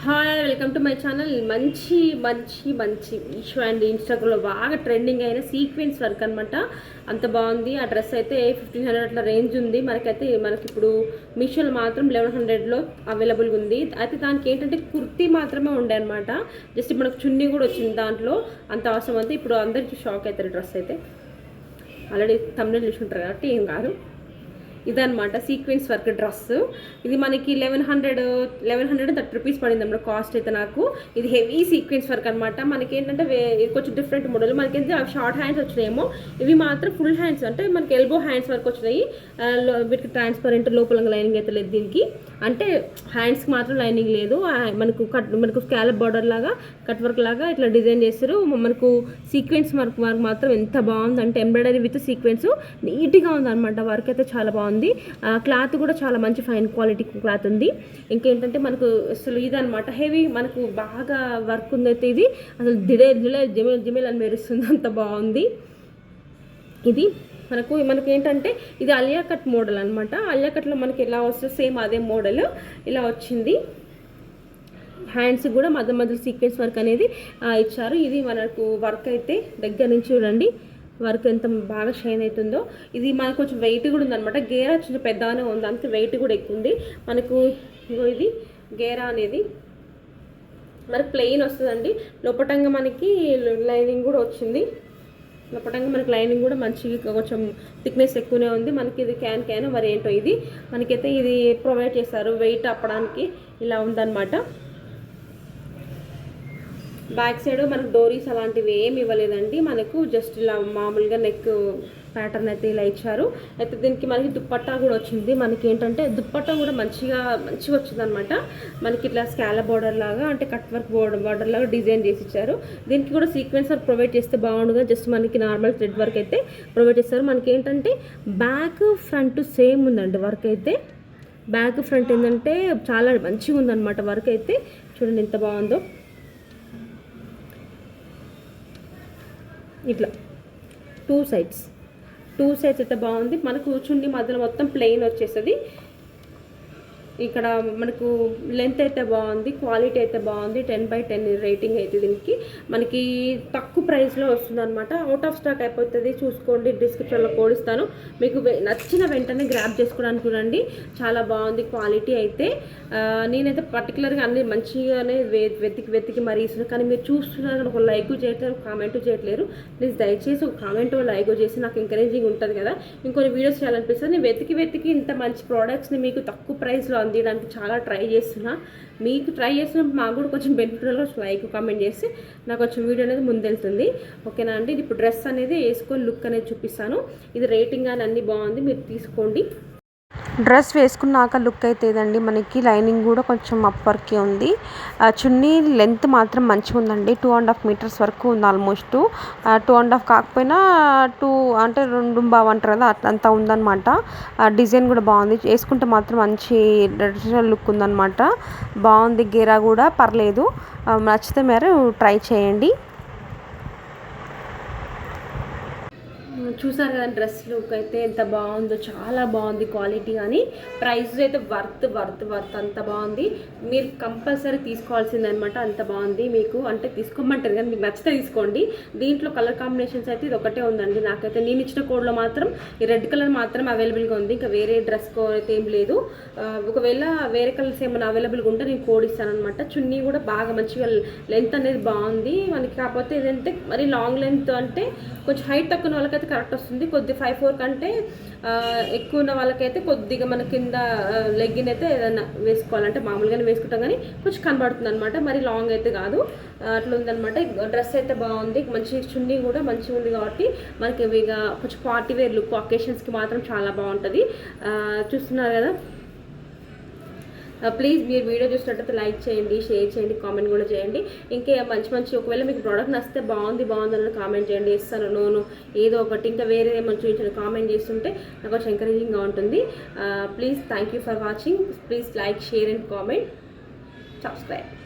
Hi welcome to my channel. మంచి మంచి మంచి మీషో అండ్ ఇన్స్టాగ్రామ్లో బాగా ట్రెండింగ్ అయిన సీక్వెన్స్ వర్క్ అనమాట. అంత బాగుంది. ఆ డ్రెస్ అయితే 1500 అట్లా రేంజ్ ఉంది. మనకి ఇప్పుడు మీషోలో మాత్రం 1100లో అవైలబుల్గా ఉంది. అయితే దానికి ఏంటంటే కుర్తీ మాత్రమే ఉండే అనమాట. జస్ట్ మనకు చున్నీ కూడా వచ్చింది దాంట్లో. అంత అవసరం అంతే. ఇప్పుడు అందరికీ షాక్ అవుతారు. డ్రెస్ అయితే ఆల్రెడీ తమిళ చూసుకుంటారు కాబట్టి ఏం కాదు. ఇదనమాట సీక్వెన్స్ వర్క్ డ్రెస్. ఇది మనకి 1130 రూపీస్ పడింది అన్నమాట కాస్ట్ అయితే నాకు. ఇది హెవీ సీక్వెన్స్ వర్క్ అనమాట. మనకి ఏంటంటే ఇది కొంచెం డిఫరెంట్ మోడల్. మనకి షార్ట్ హ్యాండ్స్ వచ్చినాయేమో, ఇవి మాత్రం ఫుల్ హ్యాండ్స్ అంటే మనకి ఎల్బో హ్యాండ్స్ వరకు వచ్చినాయి. వీటికి ట్రాన్స్పరెంట్ లోపల లైనింగ్ అయితే లేదు దీనికి. అంటే హ్యాండ్స్కి మాత్రం లైనింగ్ లేదు. మనకు స్కాలప్ బార్డర్ లాగా కట్ వర్క్ లాగా ఇట్లా డిజైన్ చేస్తారు. మనకు సీక్వెన్స్ వర్క్ మాత్రం ఎంత బాగుంది అంటే ఎంబ్రాయిడరీ విత్ సీక్వెన్స్ నీట్గా ఉంది అనమాట. వర్క్ అయితే చాలా బాగుంది. క్లాత్ కూడా చాలా మంచి ఫైన్ క్వాలిటీ క్లాత్ ఉంది. ఇంకేంటంటే మనకు అసలు ఇదనమాట హెవీ మనకు బాగా వర్క్ ఉందైతే ఇది అసలు జిమేల్ అని మెరుస్తుంది. అంత బాగుంది. ఇది మనకు ఏంటంటే ఇది అలియా కట్ మోడల్ అనమాట. అలియా కట్లో మనకి ఎలా వస్తుంది సేమ్ అదే మోడల్ ఇలా వచ్చింది. హ్యాండ్స్ కూడా మధ్య సీక్వెన్స్ వర్క్ అనేది ఇచ్చారు. ఇది మనకు వర్క్ అయితే దగ్గర నుంచి చూడండి వర్క్ ఎంత బాగా షైన్ అవుతుందో. ఇది మనకు కొంచెం వెయిట్ కూడా ఉందన్నమాట. గేరా కొంచెం పెద్దగానే ఉంది, అంతే వెయిట్ కూడా ఎక్కువ ఉంది మనకు. ఇది గేరా అనేది మనకు ప్లెయిన్ వస్తుందండి. లోపటంగా మనకి లైనింగ్ కూడా వచ్చింది. లోపటంగా మనకి లైనింగ్ కూడా మంచిగా కొంచెం థిక్నెస్ ఎక్కువనే ఉంది. మనకి ఇది క్యాన్ మరి ఏంటో ఇది మనకైతే ఇది ప్రొవైడ్ చేస్తారు వెయిట్ అప్పడానికి. ఇలా ఉందన్నమాట. బ్యాక్ సైడ్ మనకు డోరీస్ అలాంటివి ఏమి ఇవ్వలేదండి. మనకు జస్ట్ ఇలా మామూలుగా నెక్ ప్యాటర్న్ అయితే ఇలా ఇచ్చారు. అయితే దీనికి మనకి దుప్పట్టా కూడా వచ్చింది. మనకి ఏంటంటే దుప్పట్టా కూడా మంచిగా వచ్చింది అనమాట. మనకి ఇట్లా స్కాలప్ బార్డర్ లాగా అంటే కట్ వర్క్ బార్డర్ లాగా డిజైన్ చేసి ఇచ్చారు. దీనికి కూడా సీక్వెన్స్ వర్క్ ప్రొవైడ్ చేస్తే బాగుండుగా. జస్ట్ మనకి నార్మల్ థ్రెడ్ వర్క్ అయితే ప్రొవైడ్ చేస్తారు. మనకి ఏంటంటే బ్యాక్ ఫ్రంట్ సేమ్ ఉందండి వర్క్ అయితే. బ్యాక్ ఫ్రంట్ ఏంటంటే చాలా మంచిగా ఉందన్నమాట వర్క్ అయితే. చూడండి ఎంత బాగుందో. ఇట్లా టూ సైడ్స్ అయితే బాగుంది. మనకు చున్నీ మధ్యలో మొత్తం ప్లెయిన్ వచ్చేస్తుంది. ఇక్కడ మనకు లెంత్ అయితే బాగుంది, క్వాలిటీ అయితే బాగుంది. 10/10 రేటింగ్ అయితే దీనికి. మనకి తక్కువ ప్రైస్లో వస్తుంది అనమాట. అవుట్ ఆఫ్ స్టాక్ అయిపోతుంది. చూసుకోండి, డిస్క్రిప్షన్లో కోడ్ ఇస్తాను. మీకు నచ్చిన వెంటనే గ్రాప్ చేసుకోవడానికి చూడండి. చాలా బాగుంది క్వాలిటీ అయితే. నేనైతే పర్టికులర్గా అన్ని మంచిగానే వెతికి మరీ ఇస్తున్నాను. కానీ మీరు చూస్తున్నారు ఒక లైక్ చేయట్లేరు, కామెంట్ చేయట్లేరు. ప్లీజ్ దయచేసి ఒక కామెంట్ లైక్ చేసి నాకు ఎంకరేజింగ్ ఉంటుంది కదా, ఇంకొన్ని వీడియోస్ చేయాలనిపిస్తుంది. నేను వెతికి ఇంత మంచి ప్రోడక్ట్స్ని మీకు తక్కువ ప్రైస్లో అందించడానికి చాలా ట్రై చేస్తున్నా. మీకు ట్రై చేసినప్పుడు మాకు కూడా కొంచెం బెనిఫిట్ లైక్ కామెంట్ చేసి నాకు కొంచెం వీడియో అనేది ముందెళ్తుంది. ఓకేనా అండి. ఇప్పుడు డ్రెస్ అనేది వేసుకొని లుక్ అనేది చూపిస్తాను. ఇది రేటింగ్ అని అన్నీ బాగుంది, మీరు తీసుకోండి. డ్రెస్ వేసుకున్నాక లుక్ అయితే ఇదండి. మనకి లైనింగ్ కూడా కొంచెం అప్ వర్కే ఉంది. చున్నీ లెంత్ మాత్రం మంచిగా ఉందండి. 2.5 మీటర్స్ వరకు ఉంది. ఆల్మోస్ట్ 2.5 కాకపోయినా 2 అంటే 2.5 అంటారు కదా, అట్లంతా ఉందన్నమాట. డిజైన్ కూడా బాగుంది. వేసుకుంటే మాత్రం మంచి ట్రెడిషనల్ లుక్ ఉందన్నమాట. బాగుంది. గేరా కూడా పర్లేదు. నచ్చితే మీరు ట్రై చేయండి. చూసారు కదా డ్రెస్ లుక్ అయితే ఎంత బాగుందో. చాలా బాగుంది క్వాలిటీ. కానీ ప్రైస్ అయితే వర్త్ అంత బాగుంది. మీరు కంపల్సరీ తీసుకోవాల్సిందనమాట. అంత బాగుంది. మీకు అంటే తీసుకోమంటారు కానీ మీకు నచ్చితే తీసుకోండి. దీంట్లో కలర్ కాంబినేషన్స్ అయితే ఇది ఒకటే ఉందండి. నాకైతే నేను ఇచ్చిన కోడ్లో మాత్రం ఈ రెడ్ కలర్ మాత్రం అవైలబుల్గా ఉంది. ఇంకా వేరే డ్రెస్ కోడ్ అయితే ఏం లేదు. ఒకవేళ వేరే కలర్స్ ఏమైనా అవైలబుల్గా ఉంటే నేను కోడ్ ఇస్తాను అనమాట. చున్నీ కూడా బాగా మంచిగా లెంత్ అనేది బాగుంది మనకి. కాకపోతే ఏదంటే మరి లాంగ్ లెంత్ అంటే కొంచెం హైట్ తక్కువ వాళ్ళకైతే కరెక్ట్ వస్తుంది. కొద్ది 5'4" కంటే ఎక్కువ ఉన్న వాళ్ళకైతే కొద్దిగా మన కింద లెగ్గిన్ అయితే ఏదైనా వేసుకోవాలంటే మామూలుగానే వేసుకుంటాం కానీ కొంచెం కనబడుతుంది అనమాట. మరి లాంగ్ అయితే కాదు, అట్లా ఉందనమాట. డ్రెస్ అయితే బాగుంది. మంచి చున్నీ కూడా మంచిగా ఉంది కాబట్టి మనకి ఇక కొంచెం పార్టీ వేర్ లుక్ అకేషన్స్కి మాత్రం చాలా బాగుంటుంది. చూస్తున్నారు కదా. ప్లీజ్ మీరు వీడియో చూసినట్టయితే లైక్ చేయండి, షేర్ చేయండి, కామెంట్ కూడా చేయండి. ఇంకే మంచి ఒకవేళ మీకు ప్రోడక్ట్ నచ్చితే బాగుంది అని కామెంట్ చేయండి. ఇస్తాను నోను ఏదో ఒకటి. ఇంకా వేరే ఏమైనా చూపించిన కామెంట్ చేస్తుంటే నాకు కొంచెం ఎంకరేజింగ్గా ఉంటుంది. Please thank you for watching. Please like, share and comment, subscribe.